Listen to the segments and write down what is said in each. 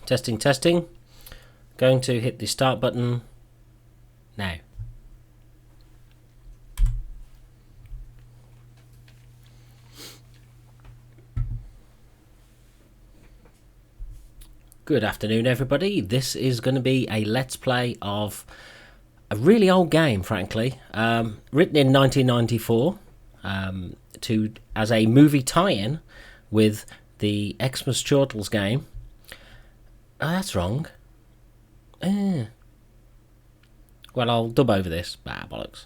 Testing, testing. Going to hit the start button now. Good afternoon, everybody. This is going to be a Let's Play of a really old game, frankly. Written in 1994 as a movie tie-in with the Xmas Chortles game. Oh, that's wrong. Well, I'll dub over this. Bollocks.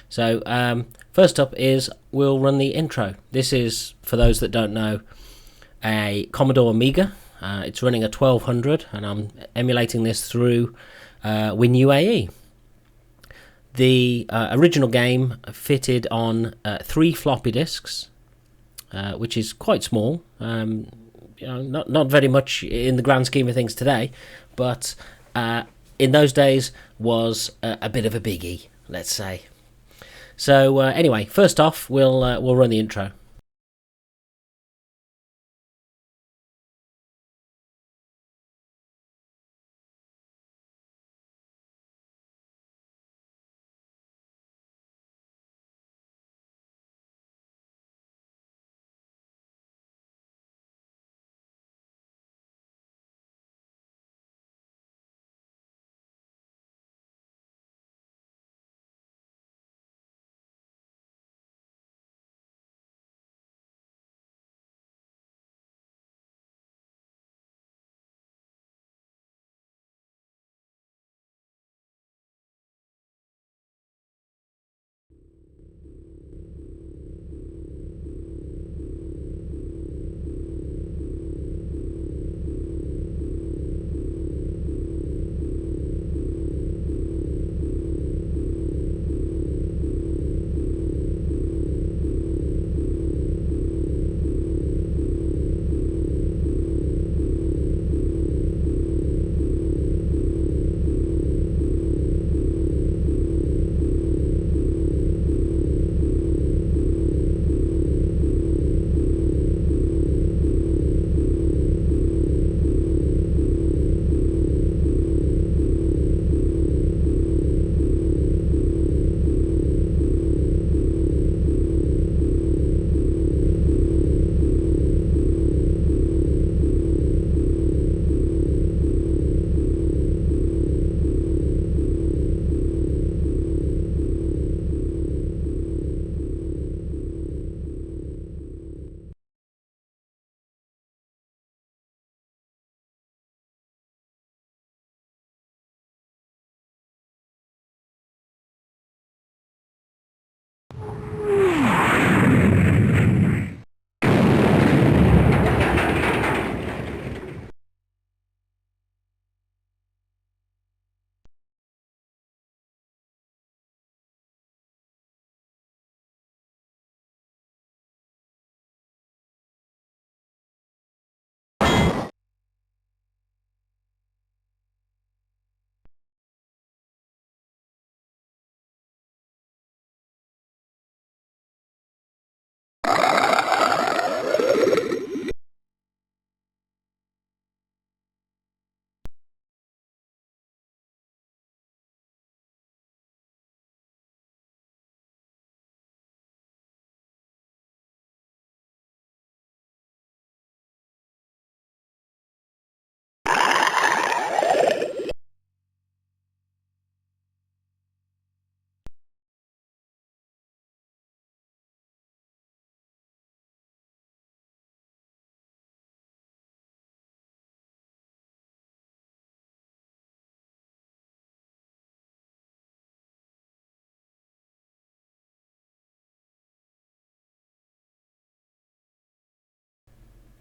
So, first up is we'll run the intro. This is, for those that don't know, a Commodore Amiga. It's running a 1200, and I'm emulating this through Winuae. The original game fitted on 3 floppy disks, which is quite small. Not very much in the grand scheme of things today, but in those days was a bit of a biggie, let's say. So anyway, first off, we'll run the intro.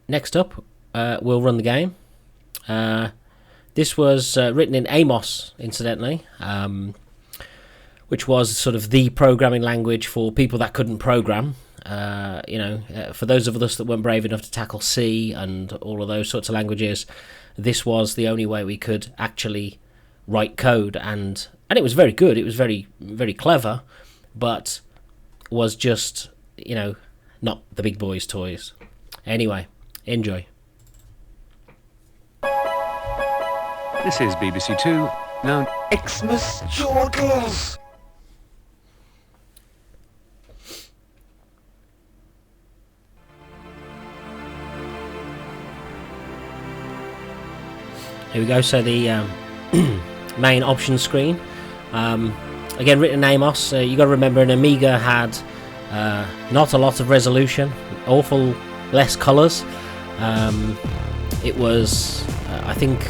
Next up, we'll run the game. This was written in Amos, incidentally, which was sort of the programming language for people that couldn't program. For those of us that weren't brave enough to tackle C and all of those sorts of languages, this was the only way we could actually write code, and it was very good. It was very, very clever, but was just, not the big boys' toys. Anyway, enjoy. This is BBC Two, now Xmas Chortles! Here we go, so the main options screen. Again, written in Amos. You got to remember an Amiga had not a lot of resolution, awful less colours. It was, I think,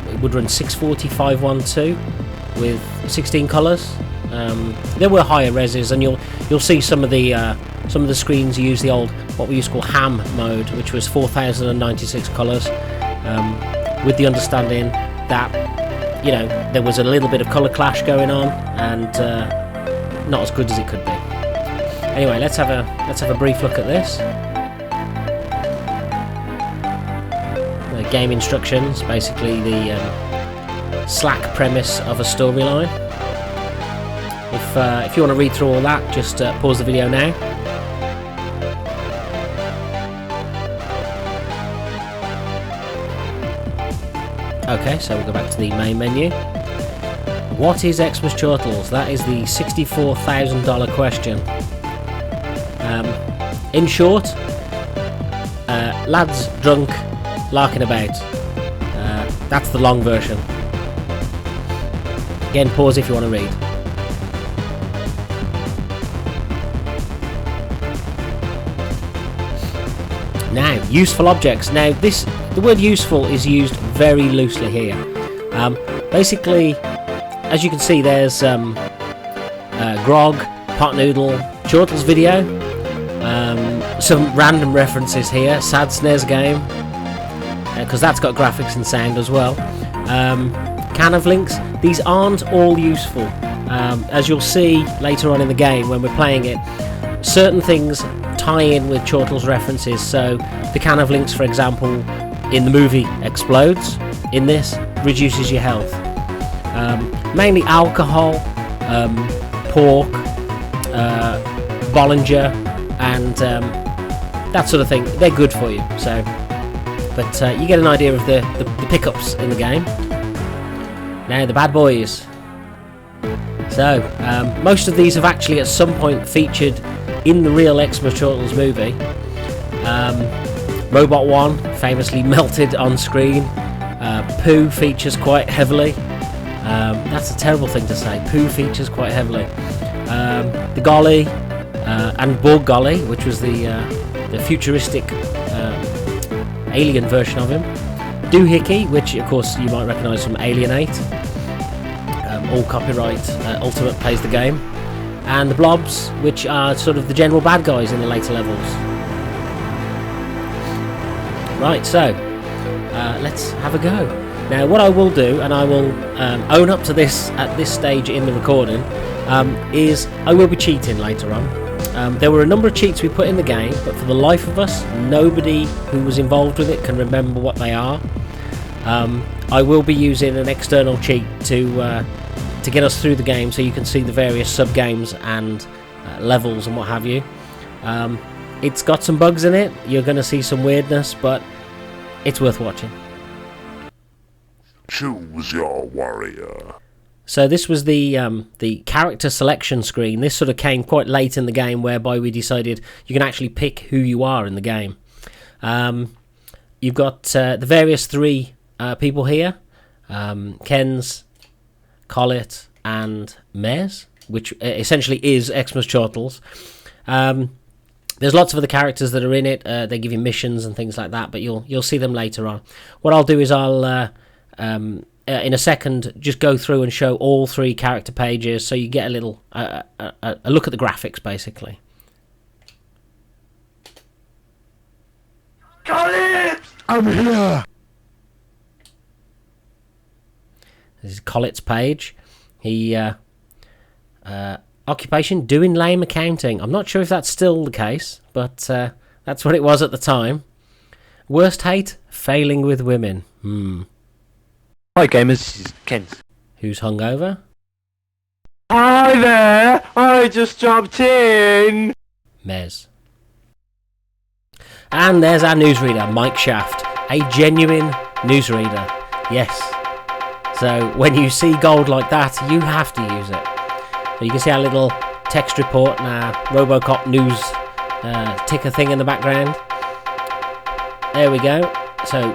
it would run 640 512 with 16 colours. There were higher reses, and you'll see some of the screens use the old, what we used to call ham mode, which was 4096 colours. With the understanding that, you know, there was a little bit of colour clash going on, and not as good as it could be. Anyway, let's have a brief look at this. The game instructions, basically the slack premise of a storyline. If you want to read through all that, just pause the video now. Okay, so we'll go back to the main menu. What is Xmas Chortles? That is the $64,000 question. In short, lads drunk, larking about. That's the long version. Again, pause if you want to read. Now, useful objects. Now, the word useful is used very loosely here. Basically, as you can see, there's grog, pot noodle, Chortles video, some random references here, sad SNES game, because that's got graphics and sound as well. Can of links. These aren't all useful. As you'll see later on in the game when we're playing it, certain things tie in with Chortles references. So the can of links, for example, in the movie explodes. In this, reduces your health. Mainly alcohol, pork, Bollinger, and that sort of thing. They're good for you. So, but you get an idea of the pickups in the game. Now the bad boys. So most of these have actually at some point featured in the real Xmas Chortles movie. Robot 1 famously melted on screen. Pooh features quite heavily. That's a terrible thing to say. Pooh features quite heavily. The Golly and Borg Golly, which was the futuristic alien version of him. Doohickey, which of course you might recognise from Alienate. All copyright. Ultimate plays the game. And the Blobs, which are sort of the general bad guys in the later levels. Right, so let's have a go. Now, what I will do, and I will own up to this at this stage in the recording, is I will be cheating later on. There were a number of cheats we put in the game, but for the life of us, nobody who was involved with it can remember what they are. I will be using an external cheat to get us through the game, so you can see the various sub-games and levels and what have you. It's got some bugs in it, you're going to see some weirdness, but it's worth watching. Choose your warrior. So this was the character selection screen. This sort of came quite late in the game, whereby we decided you can actually pick who you are in the game. You've got the various three people here. Ken's, Collet and Mez, which essentially is Xmas Chortles. There's lots of other characters that are in it. They give you missions and things like that, but you'll see them later on. What I'll do is I'll in a second just go through and show all three character pages, so you get a little a look at the graphics basically. Collet! I'm here! This is Collet's page. He occupation, doing lame accounting. I'm not sure if that's still the case, but that's what it was at the time. Worst hate, failing with women. Hi gamers, this is Ken. Who's hungover? Hi there, I just jumped in. Mez. And there's our newsreader, Mike Shaft. A genuine newsreader. Yes. So when you see gold like that, you have to use it. So you can see our little text report and our Robocop news ticker thing in the background. There we go. So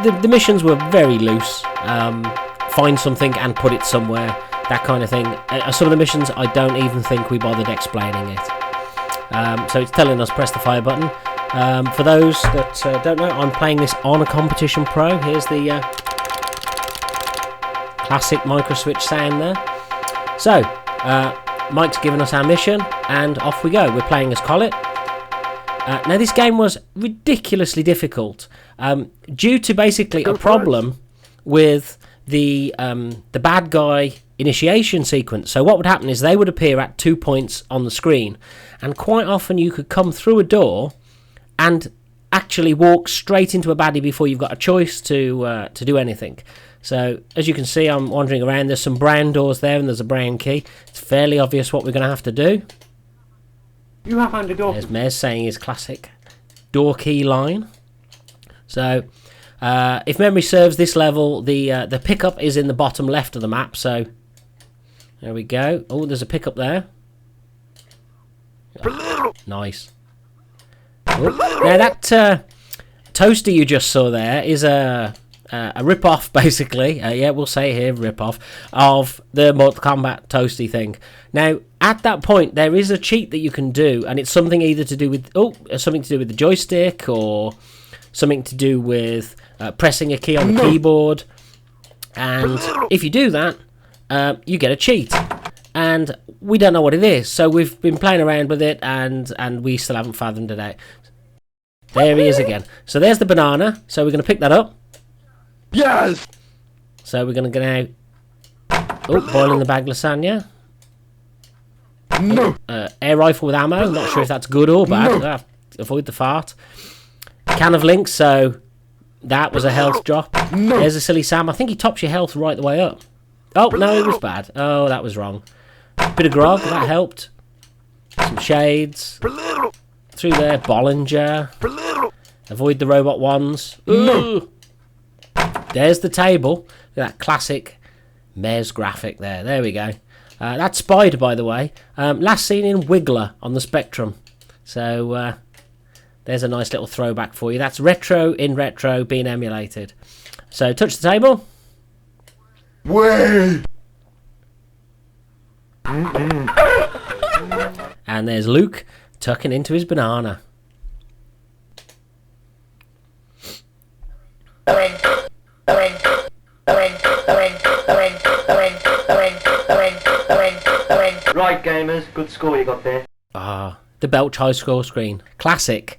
the missions were very loose. Find something and put it somewhere, that kind of thing. Some of the missions, I don't even think we bothered explaining it. So it's telling us press the fire button. For those that don't know, I'm playing this on a Competition Pro. Here's the classic microswitch sound there. So Mike's given us our mission and off we go. We're playing as Collet. Now this game was ridiculously difficult due to basically a problem with the bad guy initiation sequence. So what would happen is they would appear at 2 points on the screen, and quite often you could come through a door and actually walk straight into a baddie before you've got a choice to do anything. So as you can see, I'm wandering around. There's some brown doors there and there's a brown key. It's fairly obvious what we're going to have to do. You have found a door. There's Mez saying his classic door key line. So if memory serves, this level, the pickup is in the bottom left of the map. So there we go. Oh, there's a pickup there. Oh, nice. Oh, now that toaster you just saw there is a rip-off, basically. Yeah, we'll say here, rip-off of the Mortal Kombat toasty thing. Now, at that point, there is a cheat that you can do, and it's something either to do with something to do with the joystick or something to do with pressing a key on the keyboard. And if you do that, you get a cheat. And we don't know what it is, so we've been playing around with it, and we still haven't fathomed it out. There he is again. So there's the banana. So we're going to pick that up. Yes! So we're going to go now. Oh, boiling the bag lasagna. No! Air rifle with ammo. I'm not sure if that's good or bad. No. Avoid the fart. Can of links. So that was a health drop. No. There's a silly Sam. I think he tops your health right the way up. Oh, no, it was bad. Oh, that was wrong. Bit of grog. That helped. Some shades. Through there. Bollinger. Avoid the robot ones. Ooh. There's the table. That classic Mez graphic there. There we go. That's Spider, by the way. Last seen in Wiggler on the Spectrum. So there's a nice little throwback for you. That's retro in retro being emulated. So touch the table. Way! And there's Luke tucking into his banana. Right, gamers, good score you got there. The Belch high score screen. Classic.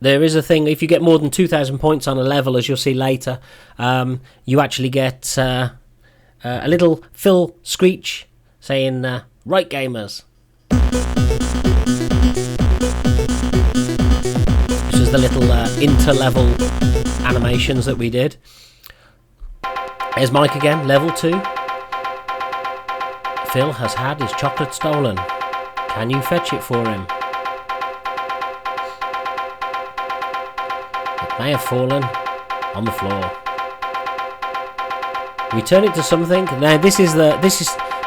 There is a thing, if you get more than 2,000 points on a level, as you'll see later, you actually get a little Phil Screech saying, right, gamers. This is the little inter-level animations that we did. There's Mike again, level 2. Phil has had his chocolate stolen. Can you fetch it for him? It may have fallen on the floor. Return it to something. Now this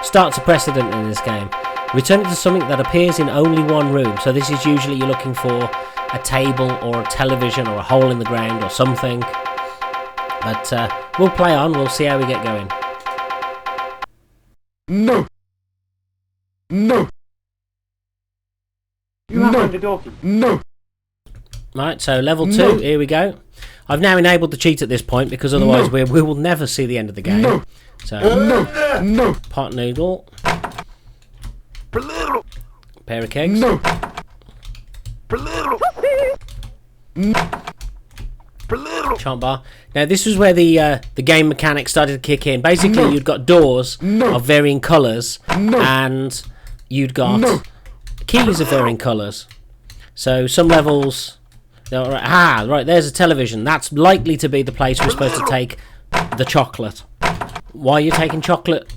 starts a precedent in this game. Return it to something that appears in only one room. So this is usually you're looking for a table or a television or a hole in the ground or something. But we'll play on. We'll see how we get going. No! No! You have found a door key. No! Right, so level 2, No. Here we go. I've now enabled the cheat at this point because otherwise we will never see the end of the game. No. So, No! No! pot noodle, pair of kegs, No! chomp bar. Now this was where the game mechanics started to kick in. Basically, No. you'd got doors No. of varying colours, No. and you'd got No. keys of varying colours. So some levels... right, there's a television. That's likely to be the place we're supposed to take the chocolate. Why are you taking chocolate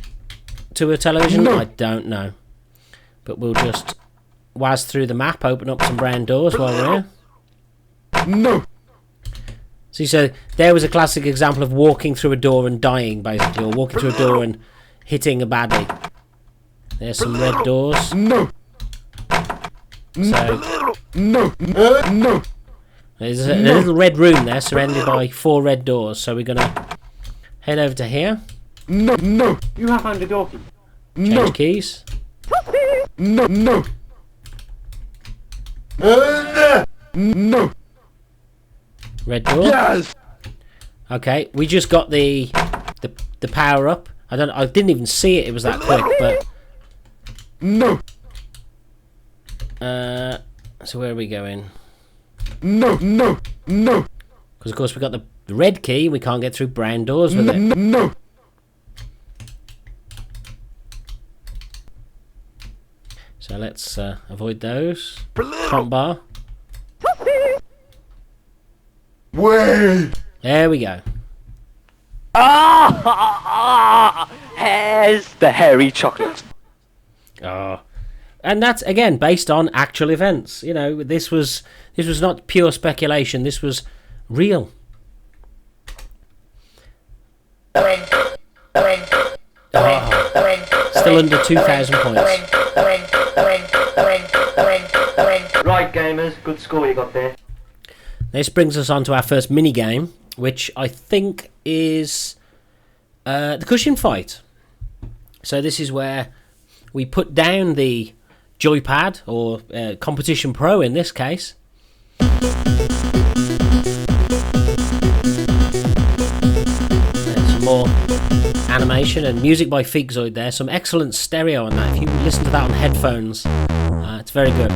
to a television? No. I don't know. But we'll just whiz through the map, open up some brown doors while we're here. No! See, so there was a classic example of walking through a door and dying, basically, or walking through a door and hitting a baddie. There's some red doors. No. So No. No. there's a little red room there surrounded by 4 red doors. So we're gonna head over to here. No. No. You have found the door key. Change keys. No. No. No. Red door. Yes. Okay, we just got the power up. I didn't even see it. It was that quick, but No. so where are we going? No. No. No. Because of course we got the red key. We can't get through brown doors with it. No. So let's avoid those. Front bar. Way. There we go. Here's the hairy chocolate. Oh, and that's again based on actual events. You know, this was not pure speculation. This was real. Still under 2,000 points. Right, gamers, good score you got there. This brings us on to our first mini game, which I think is the cushion fight. So this is where we put down the joypad, or Competition Pro in this case. There's some more animation and music by Feekzoid there. Some excellent stereo on that. If you listen to that on headphones, it's very good.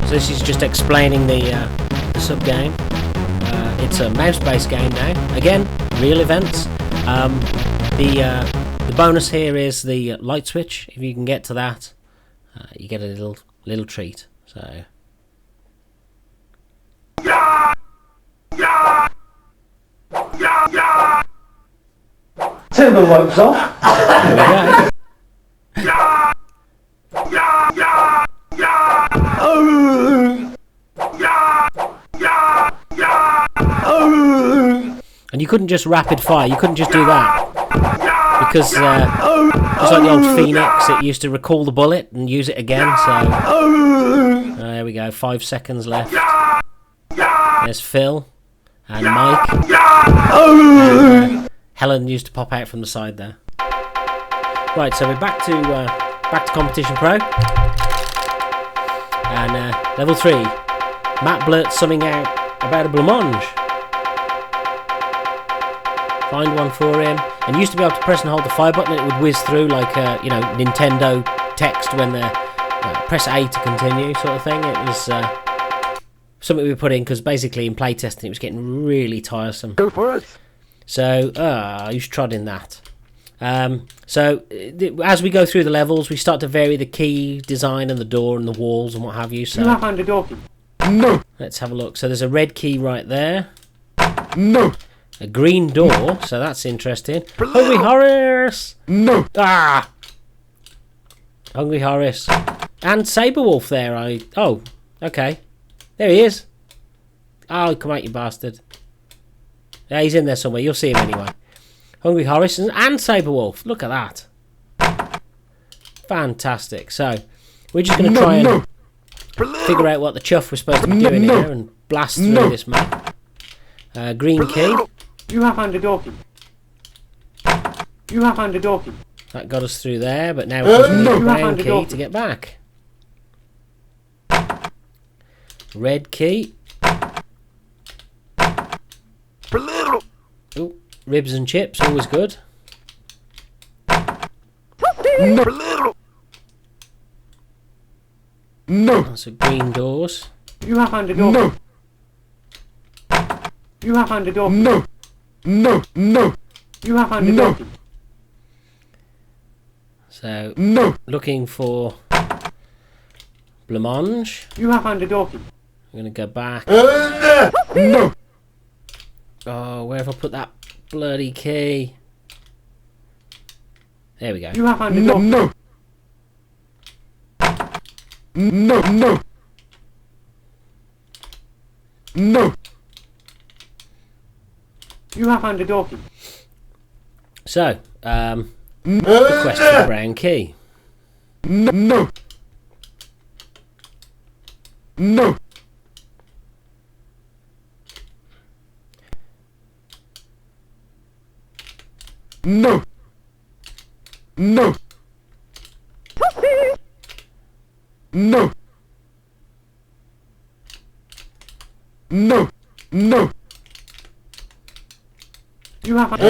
So this is just explaining the sub-game. It's a mouse-based game now. Again, real events. The bonus here is the light switch. If you can get to that, you get a little treat. So. Turn the lights off. There we go. And you couldn't just rapid fire. You couldn't just do that because just like the old Phoenix, it used to recall the bullet and use it again. So there we go. 5 seconds left. There's Phil and Mike. And, Helen used to pop out from the side there. Right, so we're back to Competition Pro, and level 3. Matt blurts something out about a blancmange. Find one for him. And used to be able to press and hold the fire button, and it would whiz through like Nintendo text when they press A to continue sort of thing. It was something we put in because basically in playtesting it was getting really tiresome. Go for it. So you should trod in that. So as we go through the levels, we start to vary the key design and the door and the walls and what have you. So You have found the door key. No. let's have a look. So there's a red key right there. No. A green door, so that's interesting. Hungry Horace! No. Ah! Hungry Horace. And Saberwolf there. Oh, okay. There he is. Oh, come out, you bastard. Yeah, he's in there somewhere. You'll see him anyway. Hungry Horace and Saberwolf. Look at that. Fantastic. So, we're just going to try and figure out what the chuff we're supposed to be doing here and blast through this map. Green key. You have found the door key. You have found the door key. That got us through there, but now we're using the brown key to get back. Red key. Ooh, ribs and chips, always good. No. That's a green doors. You have found the door No. key. You have found the door key. No. No. No. You have found the door key. So, No. looking for blancmange. You have found the door key. I'm going to go back. No. Oh, where have I put that bloody key? There we go. You have found the No. door key. No. No. No. No. You have found a donkey. So, the quest for the brown key. No. No. No. No. No. No. No. No. You have found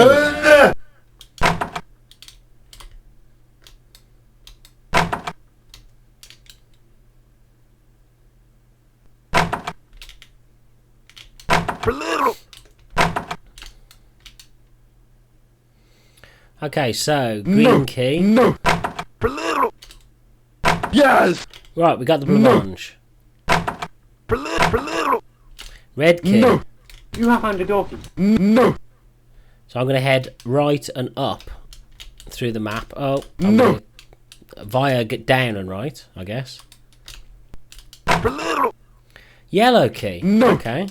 Okay, so green No. key. No. Yes. Right, we got the No. blancmange. Red key. No. You have found a donkey. No. So I'm going to head right and up through the map. Oh, No. via get down and right, I guess. Yellow key. No. Okay.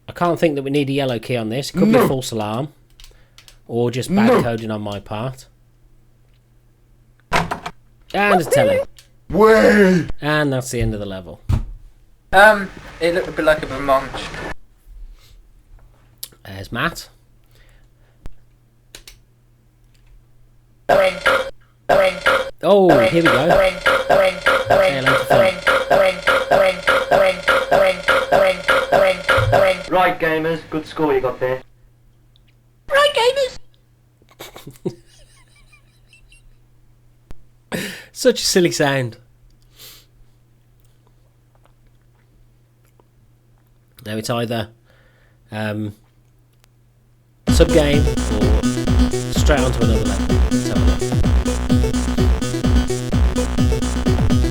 I can't think that we need a yellow key on this. It could be No. a false alarm. Or just bad No. coding on my part. And it's telly. Way. And that's the end of the level. It looked a bit like a blancmange. There's Matt. Oh, here we go. Yeah, later fun. Right, gamers. Good score you got there. Such a silly sound. Now it's either sub-game or straight onto another level. Let's have a look.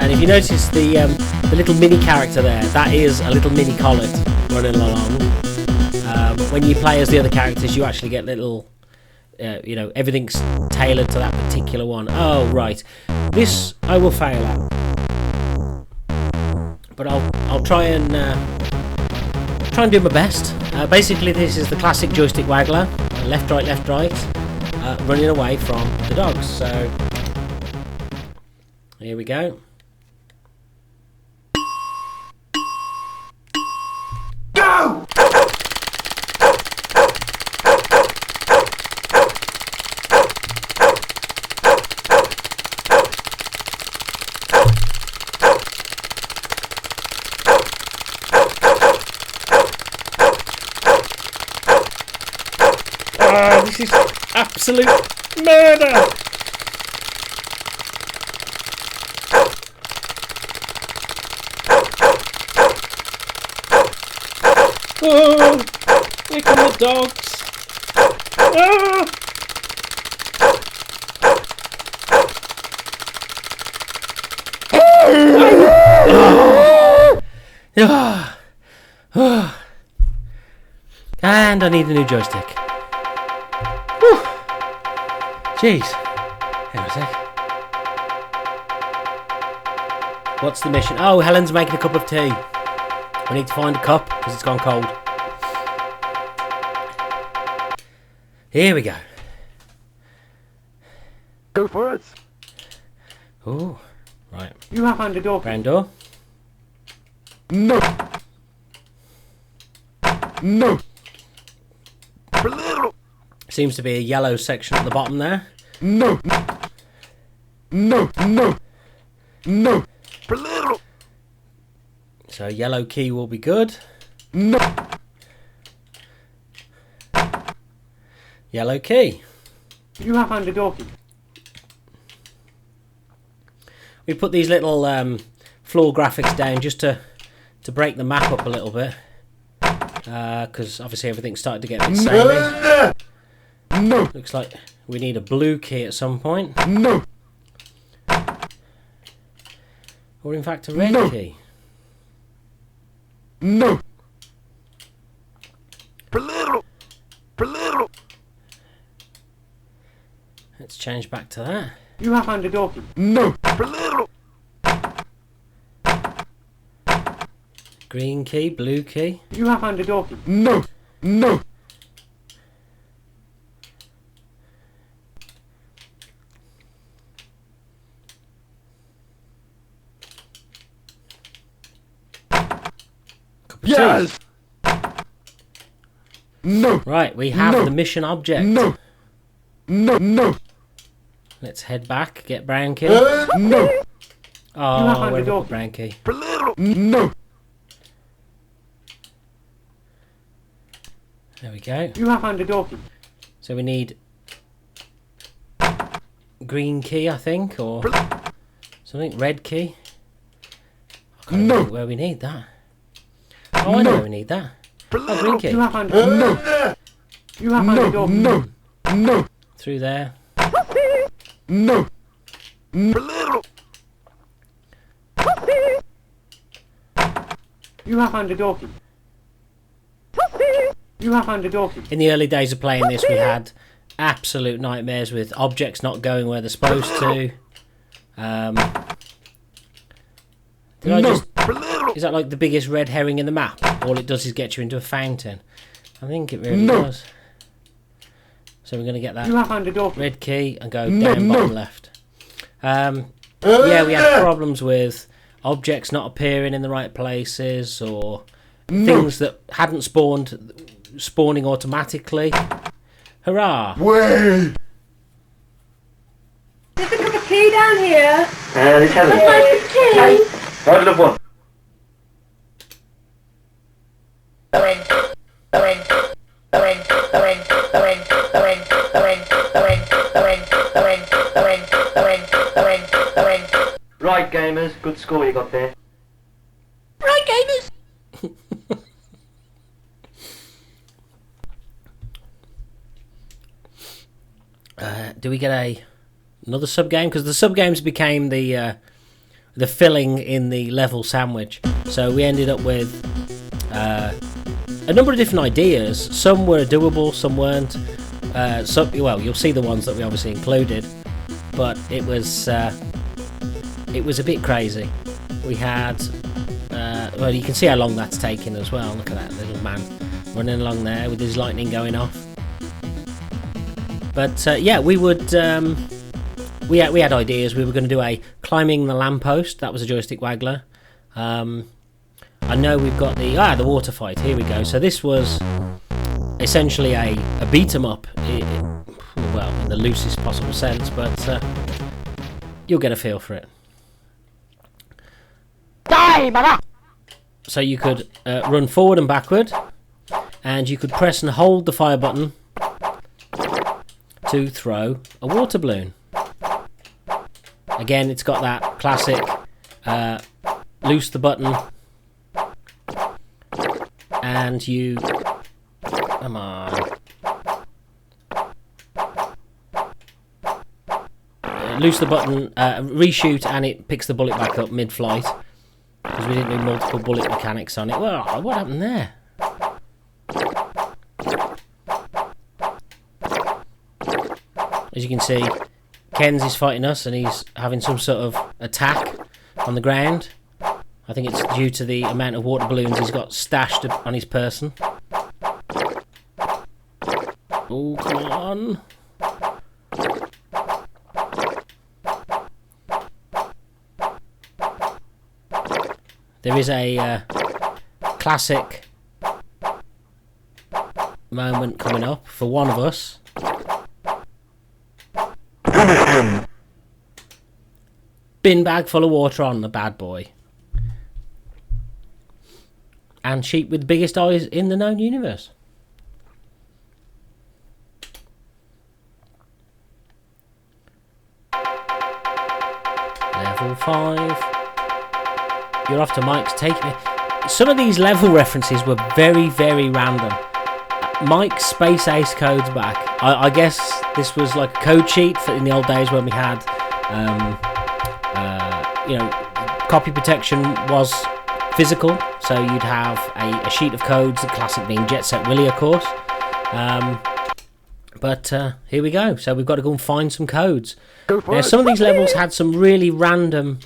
And if you notice the little mini character there, that is a little mini collet running along. When you play as the other characters, you actually get little, you know, everything's tailored to that particular one. Oh, right. This I will fail at, but I'll try and do my best. Basically, this is the classic joystick waggler, left, right, running away from the dogs. So here we go. Go. This is absolute murder! Oh, here come the dogs! Ah! Ah! Ah! And I need a new joystick. Whew. Jeez. Hang on a sec. What's the mission? Oh, Helen's making a cup of tea. We need to find a cup because it's gone cold. Here we go. Go for it. Oh, right. You have found a donkey. Round door. No. No. Seems to be a yellow section at the bottom there. No. No. No. No. So yellow key will be good. No. Yellow key. You have found a donkey. We put these little floor graphics down just to break the map up a little bit. Because obviously everything's starting to get a bit samey. No. Looks like we need a blue key at some point. No. Or in fact a red No. key. No. Let's change back to that. You have found a donkey. No. Green key, blue key. You have found a door key. No. No. Yes. No. Right, we have No. the mission object. No. No. No. Let's head back, get brown key. No. Oh, have found where a have I door put brown key? No. There we go. You have found a door key. So we need green key, I think, or something. Red key. I can't No. remember where we need that. Oh, I know where we need that. Oh, green key. You have found a door key. No. You have found a door key. No. No. Through there. No. You have found a door key. You have found a door key. In the early days of playing this, we had absolute nightmares with objects not going where they're supposed to. Did I just... Is that like the biggest red herring in the map? All it does is get you into a fountain. I think it really No. does. So we're going to get You that have found a door key. red key and go No, down no. bottom left. Yeah, we had problems with objects not appearing in the right places, or things that hadn't spawned spawning automatically. Hurrah! Way. There's a cup of tea down here. It's Helen. I'd like a tea. I'd love one. Right, gamers. Good score you got there. Right, gamers. Do we get another sub game? Because the sub games became the filling in the level sandwich. So we ended up with a number of different ideas. Some were doable, some weren't. Well, you'll see the ones that we obviously included, but it was a bit crazy. We had well, you can see how long that's taken as well. Look at that little man running along there with his lightning going off. But yeah, we would. We had ideas. We were going to do a climbing the lamppost. That was a joystick waggler. I know we've got the water fight. Here we go. So this was essentially a beat 'em up. Well, in the loosest possible sense, but you'll get a feel for it. So you could run forward and backward, and you could press and hold the fire button to throw a water balloon. Again, it's got that classic loose the button and you... Come on. Loose the button, reshoot, and it picks the bullet back up mid-flight. Because we didn't do multiple bullet mechanics on it. Well, what happened there? As you can see, Ken's is fighting us and he's having some sort of attack on the ground. I think it's due to the amount of water balloons he's got stashed on his person. Oh, come on. There is a classic moment coming up for one of us. Bin bag full of water on the bad boy. And sheep with the biggest eyes in the known universe. Level 5. You're off to Mike's Take Me. Some of these level references were very, very random. Mike's Space Ace codes back. I guess this was like a code sheet for in the old days when we had, copy protection was physical. So you'd have a sheet of codes, the classic being Jet Set Willy, of course. But here we go. So we've got to go and find some codes. Now, some of these levels had some really random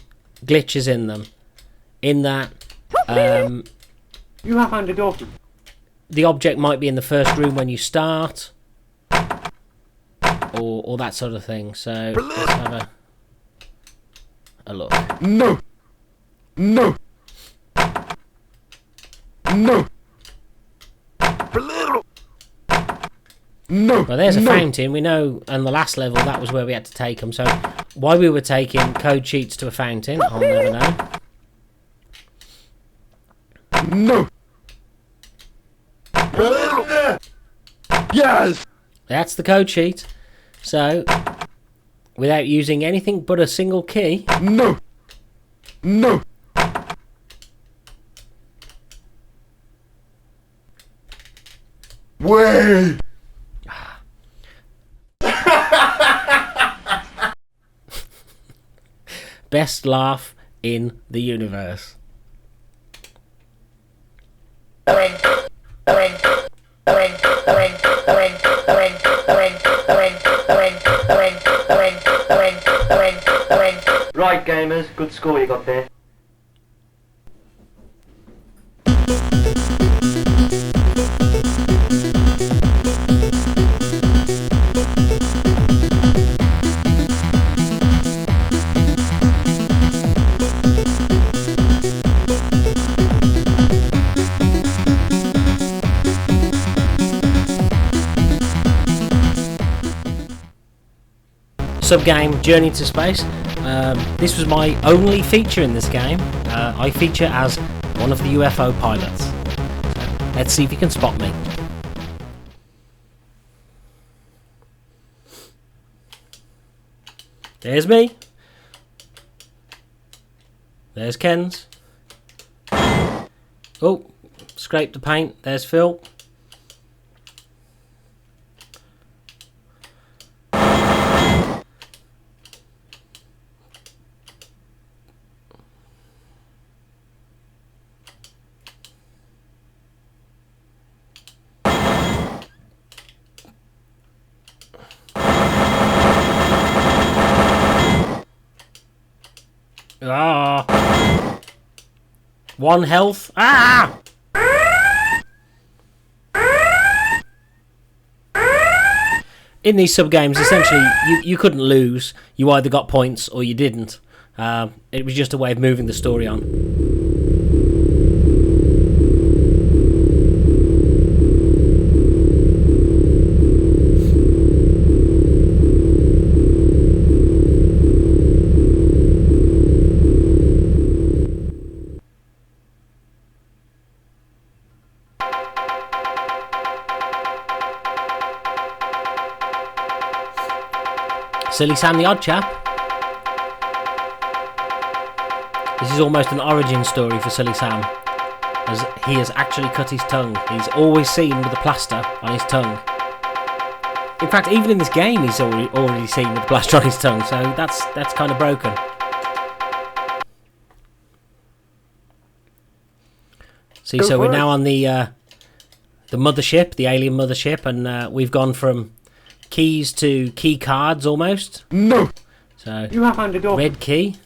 glitches in them. In that You have found a door key. The object might be in the first room when you start, or that sort of thing. So let's have a look. No. No. No. No. Well, there's a no. fountain. We know on the last level that was where we had to take them. So why we were taking code sheets to a fountain, I'll never know. No. Yes. That's the code sheet. So without using anything but a single key, No. No. Way. best laugh in the universe. Right, gamers, good score you got there. Subgame Journey to Space. This was my only feature in this game. I feature as one of the UFO pilots. So let's see if you can spot me. There's me. There's Ken's. Oh, scraped the paint. There's Phil. Ah! One health. Ah! In these sub-games, essentially, you couldn't lose. You either got points or you didn't. It was just a way of moving the story on. Silly Sam the Odd Chap. This is almost an origin story for Silly Sam, as he has actually cut his tongue. He's always seen with a plaster on his tongue. In fact, even in this game, he's already seen with a plaster on his tongue, so that's kind of broken. See, so we're now on the mothership, the alien mothership, and we've gone from keys to key cards almost. No. So You have found a door. red key.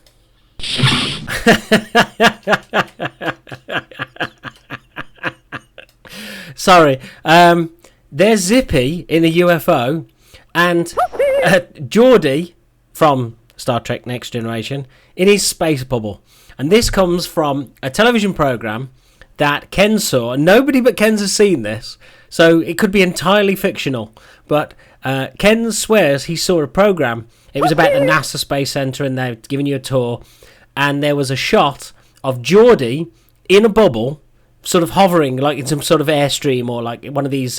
Sorry. There's Zippy in the UFO, and Geordie from Star Trek Next Generation in his space bubble. And this comes from a television program that Ken saw. Nobody but Ken has seen this, so it could be entirely fictional. But Ken swears he saw a program. It was about the NASA Space Center, and they're giving you a tour. And there was a shot of Geordie in a bubble, sort of hovering, like in some sort of airstream or like one of these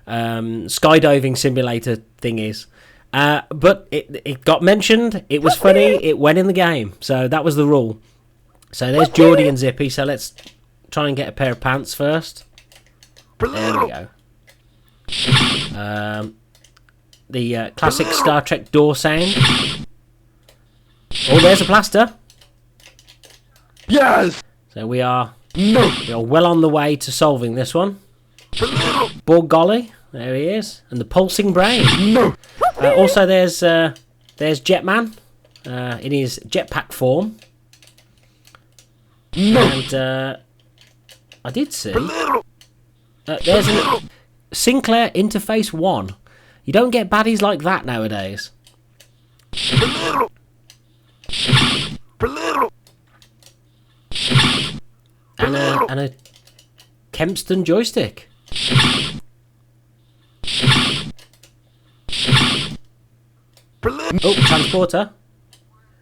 skydiving simulator thingies. But it got mentioned. It was funny. It went in the game. So that was the rule. So there's Geordie and Zippy. So let's try and get a pair of pants first. There we go. The classic Star Trek door sound. Oh, there's a plaster. Yes. So we are No. well on the way to solving this one. Borg Golly, there he is, and the pulsing brain. No. Also, there's Jetman in his jetpack form, No. and I did see. There's a Sinclair Interface 1. You don't get baddies like that nowadays. And a Kempston joystick. Oh, transporter.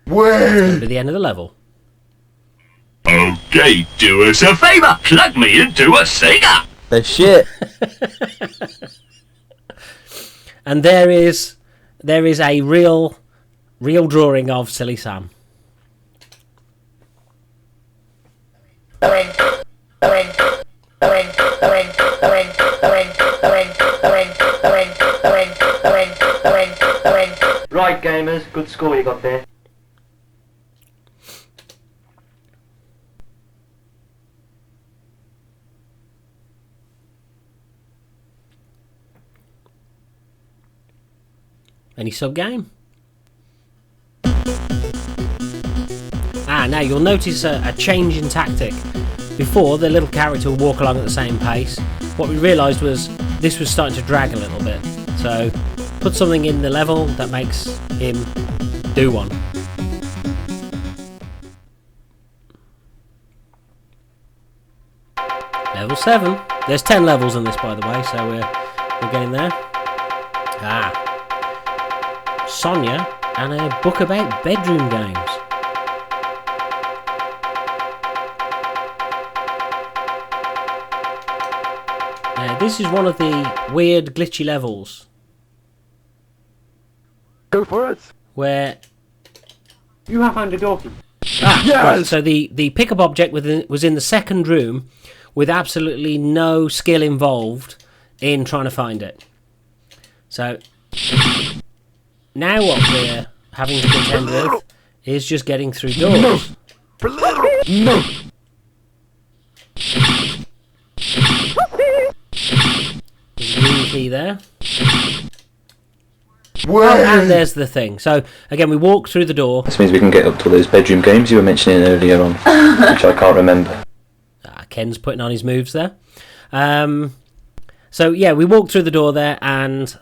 Way! To the end of the level. Okay, do us a favour. Plug me into a Sega. The shit. And there is a real drawing of Silly Sam. Right, gamers, good score you got there. Any sub-game? Now you'll notice a change in tactic. Before, the little character would walk along at the same pace. What we realised was this was starting to drag a little bit. So, put something in the level that makes him do one. Level 7. There's 10 levels in this, by the way, so we're getting there. Sonia and a book about bedroom games. This is one of the weird glitchy levels. Go for it! Where... You have found a donkey. Yes! Right, so the pickup object was in the second room with absolutely no skill involved in trying to find it. So... Now what we're having to contend with is just getting through doors. No! There's a green key there. Way! And there's the thing. So, again, we walk through the door. This means we can get up to those bedroom games you were mentioning earlier on, which I can't remember. Ken's putting on his moves there. So, yeah, we walk through the door there, and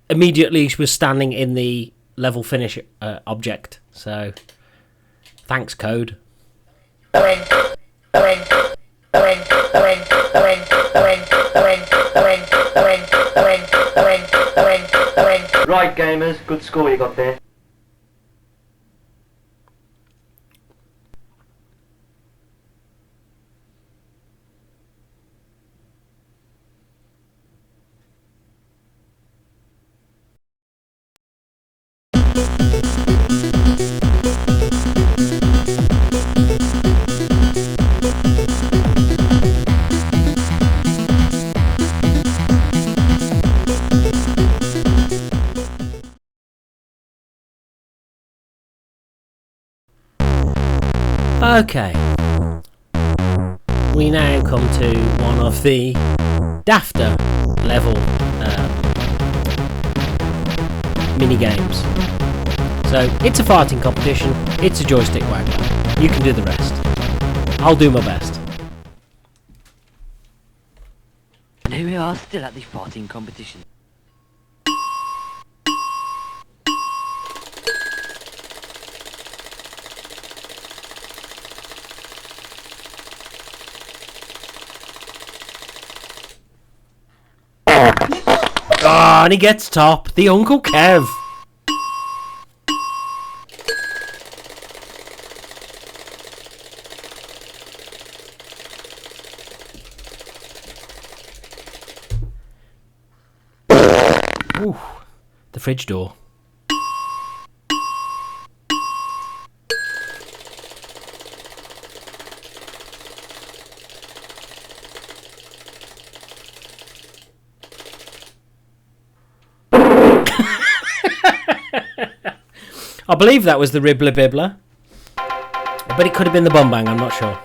immediately she was standing in the level finish object. So, thanks, code. Right, gamers, good score you got there. Okay. We now come to one of the dafter level mini games. So it's a farting competition, it's a joystick waggler. You can do the rest. I'll do my best. And here we are, still at the farting competition. Ah, and he gets top. The Uncle Kev. Ooh, the fridge door. I believe that was the Ribbler Bibbler, but it could have been the Bum Bang, I'm not sure.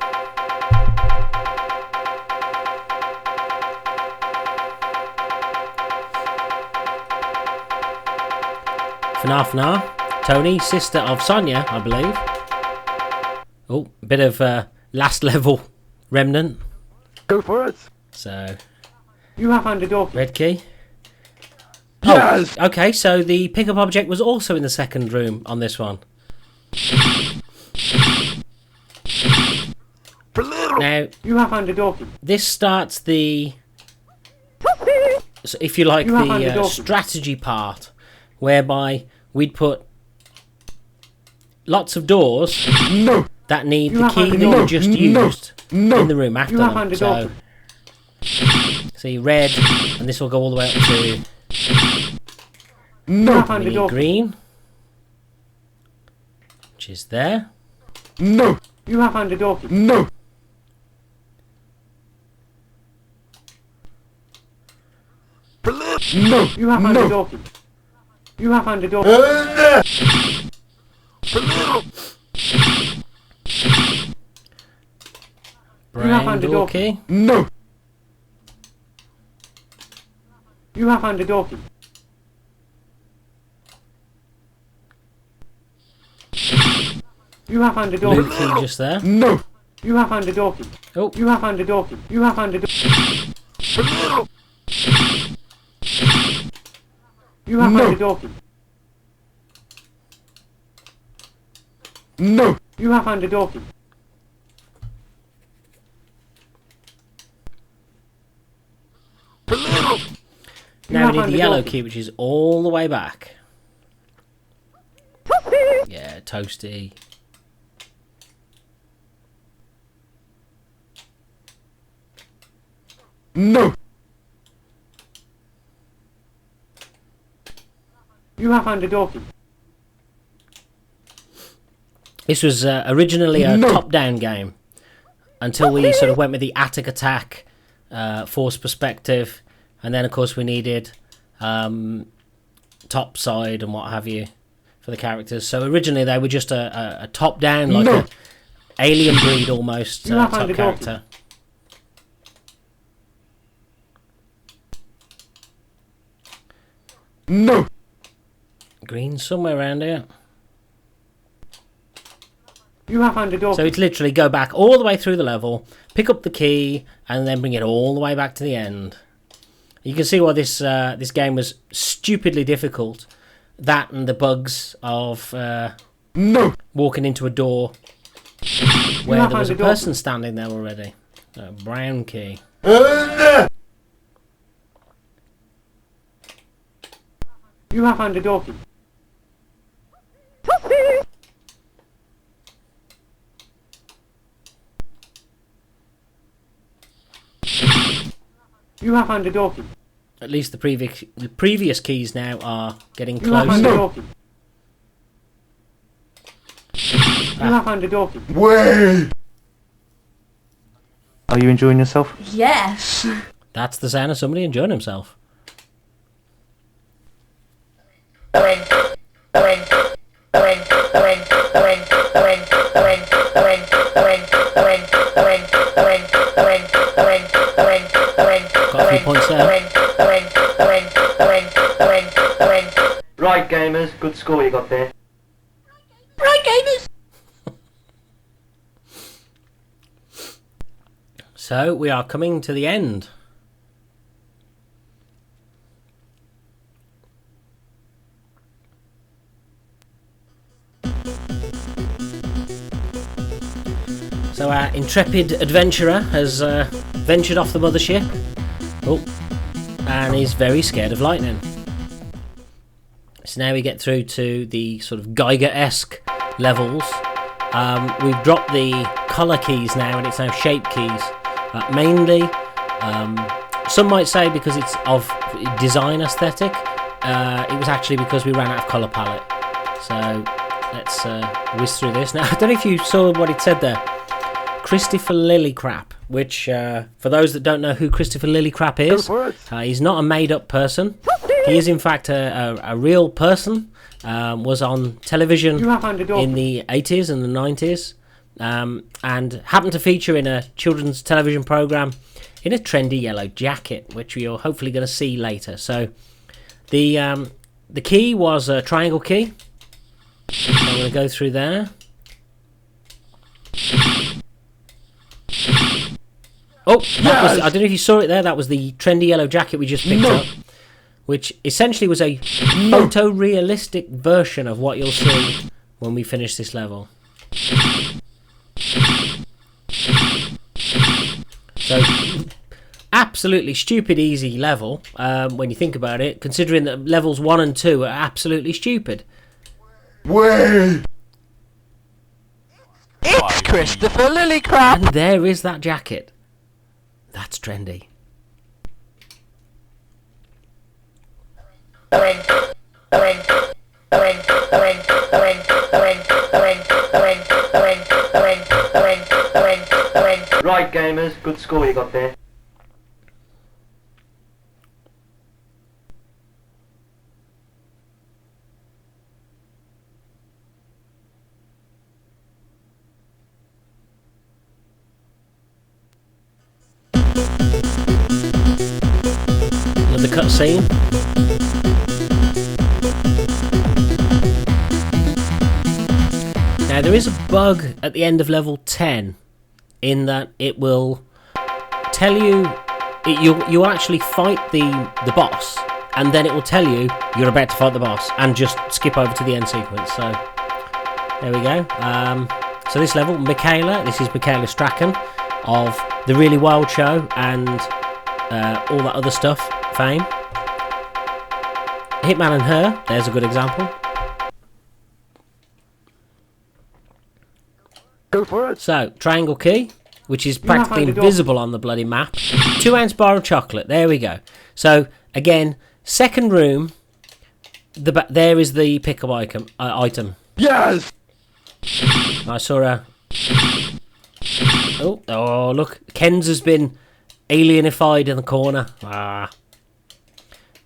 Fna, Tony, sister of Sonia, I believe. Oh, bit of last level remnant. Go for it. So, You have found a door key. red key. Yes. Oh, okay, so the pickup object was also in the second room on this one. Now, You have found a door key. this starts the, so if you like, You have found a the door key. strategy part, whereby we'd put lots of doors No. that need You the have key found a that door you key. just No. used No. in the room after You have them. found a door So, key. see, red, and this will go all the way up to, You No. have found we a door need key. green, which is there. No. You have found a door key. No. No. You have found a No. door key. You have found a door key. Brown found a door door key. No. You have found a door key. You have found a door Blue key. key just there. No. You have found a door key. Oh, You have found a door key. You have found a door. You have No. found a door key. No. You have found a door key. now we have need the found a yellow door key. key, which is all the way back. Yeah, toasty. No. You have found a door key. This was originally a No. top-down game until we sort of went with the attic attack, force perspective, and then of course we needed top side and what have you for the characters. So originally they were just a top-down, like No. a alien breed almost You have type found a door key. character. No. Green somewhere around here. You have found a door So key. it's literally go back all the way through the level, pick up the key, and then bring it all the way back to the end. You can see why this this game was stupidly difficult. That and the bugs of No. walking into a door where have there was found a a door person standing there already. A brown key. You have found a door key. You have found a door key. At least the previous keys now are getting You have found closer. a door key. You have found a door key. Way. Are you enjoying yourself? Yes. That's the sound of somebody enjoying himself. Got a few points there. Right, gamers. Good score you got there. Right, gamers. So we are coming to the end. So our intrepid adventurer has ventured off the mothership. Oh, and is very scared of lightning. So now we get through to the sort of Geiger-esque levels. We've dropped the colour keys now, and it's now shape keys. Mainly, some might say because it's of design aesthetic. It was actually because we ran out of colour palette. So let's whiz through this. Now, I don't know if you saw what it said there. Christopher Lillicrap, which, for those that don't know who Christopher Lillicrap Go is, for it. he's not a made-up person. He is, in fact, a real person. Was on television You have found a door in key. the 80s and the 90s, and happened to feature in a children's television program in a trendy yellow jacket, which you're hopefully going to see later. So the key was a triangle key. So I'm going to go through there. Oh, that was, I don't know if you saw it there. That was the trendy yellow jacket we just picked up, which essentially was a photorealistic version of what you'll see when we finish this level. So, absolutely stupid easy level when you think about it, considering that levels 1 and 2 are absolutely stupid. Way! It's Christopher Lillycrap! And there is that jacket. That's trendy. Right, gamers, good score you got there. Another cutscene. Now there is a bug at the end of level 10 in that it will tell you you actually fight the boss, and then it will tell you you're about to fight the boss and just skip over to the end sequence. So there we go. So this level, this is Michaela Strachan of The Really Wild Show and all that other stuff fame. Hitman and Her, there's a good example. Go for it. So, triangle key, which is practically invisible on the bloody map. 2-ounce bar of chocolate, there we go. So, again, second room, there is the pickup item. Yes! I saw a... Oh, look, Ken's has been alienified in the corner. Ah.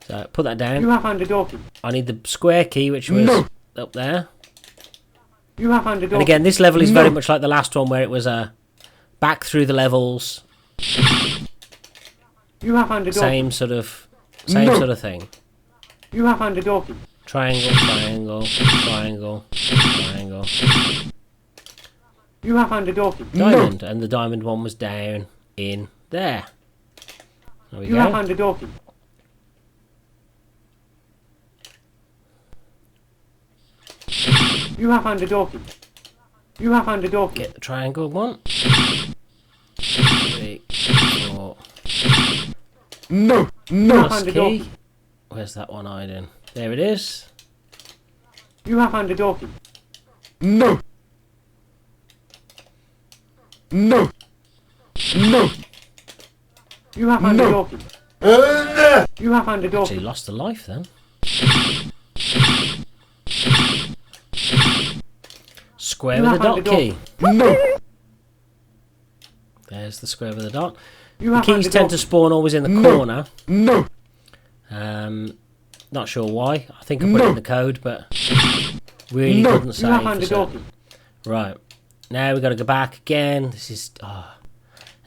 So, put that down. You have found a door key. I need the square key, which was up there. You have found a door. And again, this level is very much like the last one, where it was back through the levels. You have found a door. Same sort of thing. You have found a door key. Triangle, triangle, triangle, triangle. You have found a door key. Diamond, and the diamond one was down in there. There we You have go. found a door key. You have found a door key. You have found a door key. Get the triangle one. 3, 4. No! Plus key. Where's that one hiding? There it is. You have found a door key. No! You have found a door key. You have found a door Actually key. lost a life then. Square with a dot key. There's the square with a dot. The keys tend to spawn always in the corner. Not sure why. I think I put it in the code, but really couldn't say for certain. Right. Now we've got to go back again. This is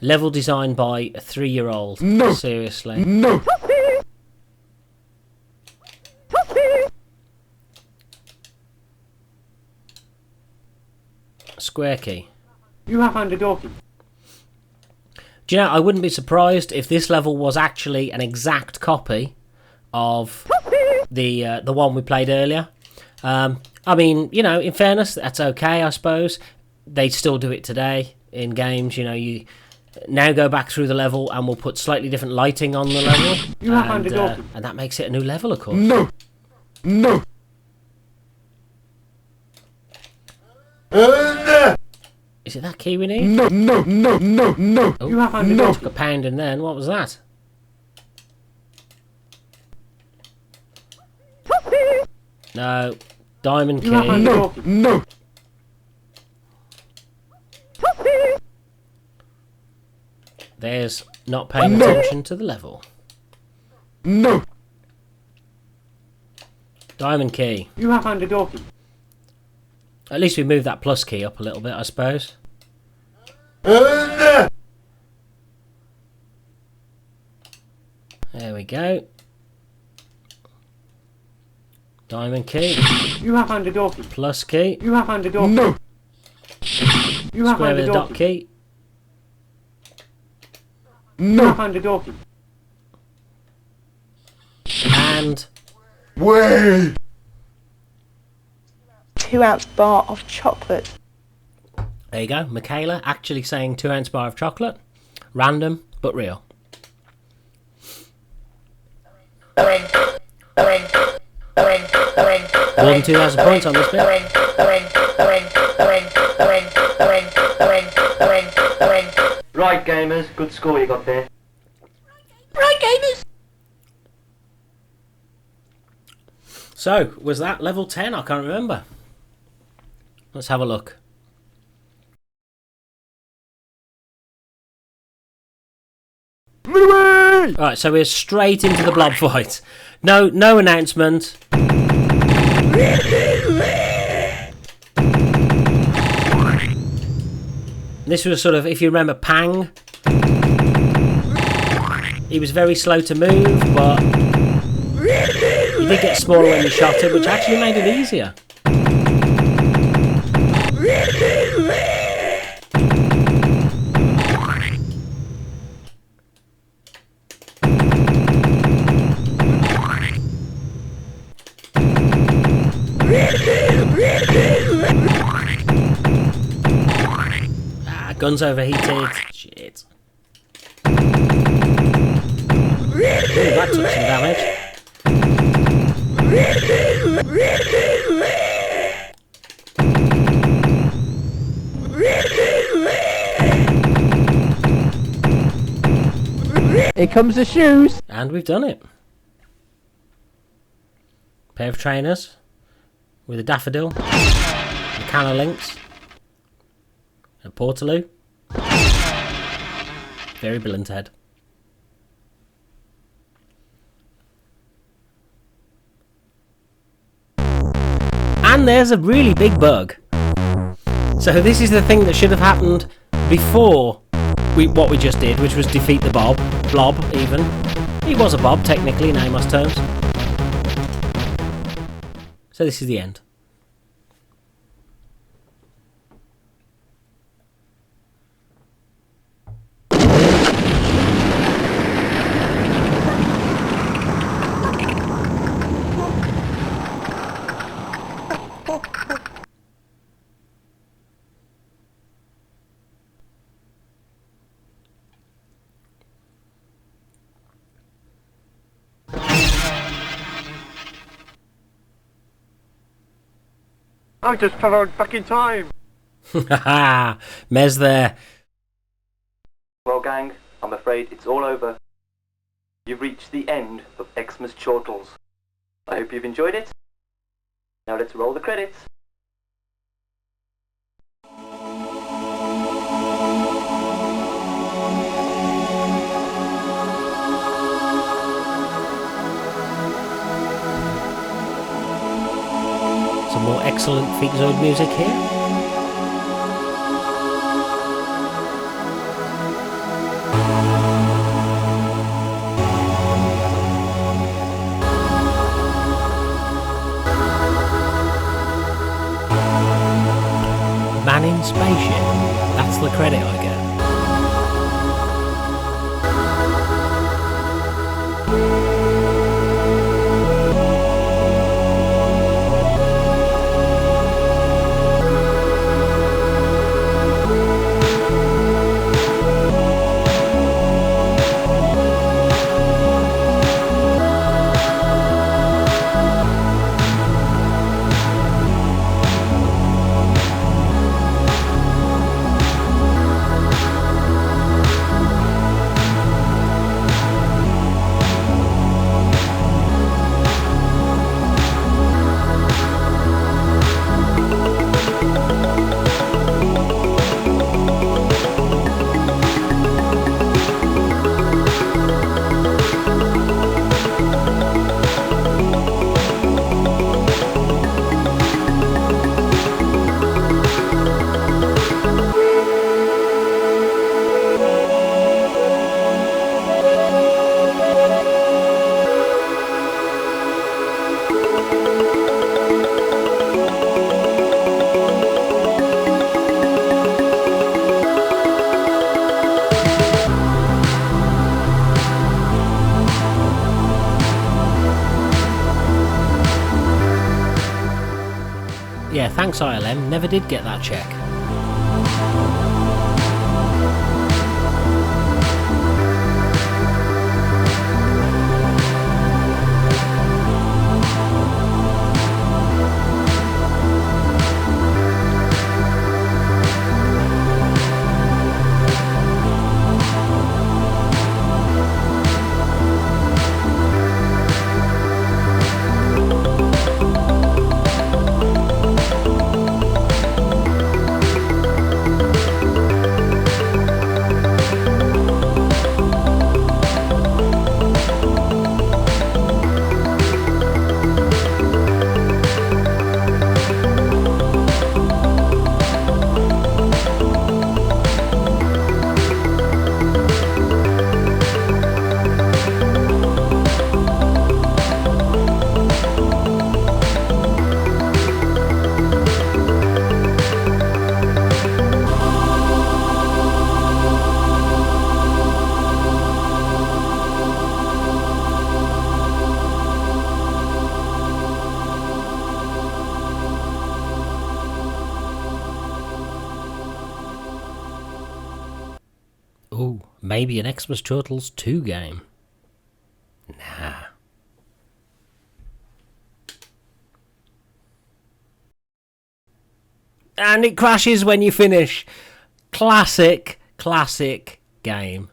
level designed by a 3-year-old. Seriously. Square key. You have found a door key. Do you know, I wouldn't be surprised if this level was actually an exact copy of the one we played earlier. I mean, you know, in fairness, that's okay, I suppose. They still do it today in games. You know, you now go back through the level and we'll put slightly different lighting on the level. You have found a door key. And that makes it a new level, of course. Is it that key we need? No! Oh, You have found a door took a pound in then. What was that? No. Diamond key. You have found a door key. There's not paying attention to the level. Diamond key. You have found a door key. At least we moved that plus key up a little bit, I suppose. There we go. Diamond key. You have found a door key. Plus key. You have found a door key. You have Square found with a a door dot key. key. You have found a door key. And Way! 2-ounce bar of chocolate. there you go. Michaela actually saying 2-ounce bar of chocolate. Random, but real. More than 2,000 points on this bit. Right, gamers, good score you got there. Right, gamers. So, was that level 10? I can't remember. Let's have a look. Alright, so we're straight into the blob fight. No announcement. This was sort of, if you remember Pang, he was very slow to move, but he did get smaller when you shot him, which actually made it easier. Guns overheated. Shit. Ooh, that took some damage. Here comes the shoes. And we've done it. Pair of trainers with a daffodil, a can of links, a portaloo. Very blunt head. And there's a really big bug. So this is the thing that should have happened before what we just did, which was defeat the blob even. He was a bob technically in Amos terms. So this is the end. I just travelled back in time. Haha, Mez there. Well, gang, I'm afraid it's all over. You've reached the end of Xmas Chortles. I hope you've enjoyed it. Now let's roll the credits. Some more excellent Freakazoid music here. Man in spaceship. That's the credit I get. Yeah, thanks ILM, never did get that check. Ooh, maybe an Xmas Chortles 2 game. Nah. And it crashes when you finish. Classic game.